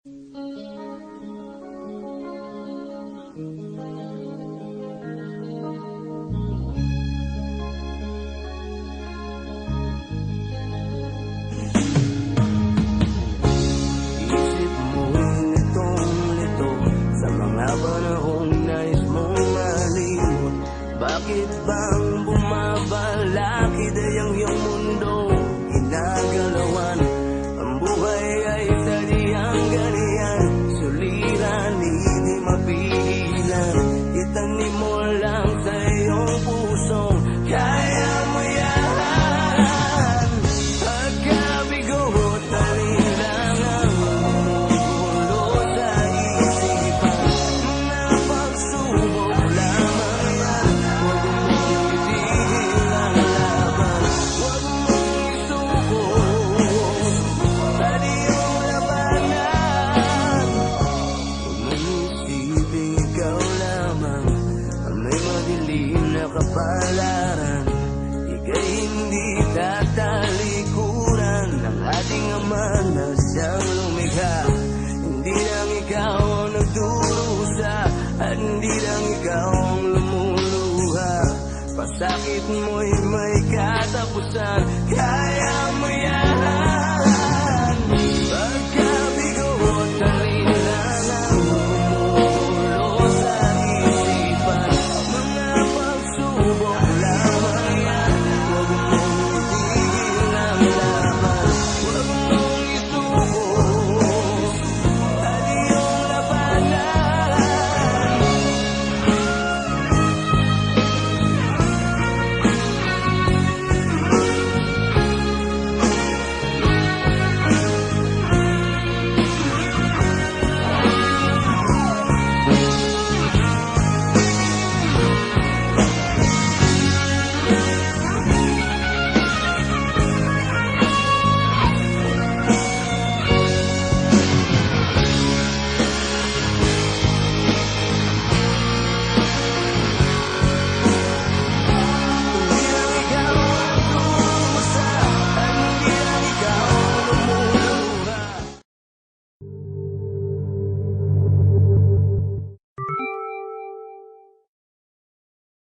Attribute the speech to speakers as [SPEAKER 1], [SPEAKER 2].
[SPEAKER 1] Isip mo'y litong-lito sa mga panahong nais mong malimot. Bakit bang bumabalakid ay ang iyong mundo ginagalawan? Ang buhay ay sadyang ganyan, suliran, hindi mapigilan. Itanim mo lang sa iyong puso, kaya mo yan. Pagkabigo, talin lang ang bumubulo sa isipan. Mga pagsubok lamang yan, huwag mong itigil ang laban. Huwag mong isuko sa iyong labanan. Huwag mong isipin ikaw lamang ang may madilim na kapalaran. Ika'y hindi tatalikuran ng ating Ama na siyang lumikha. Hindi lang ikaw ang nagdurusa at hindi lang ikaw ang lumuluha. Pasakit mo'y may katapusan, kaya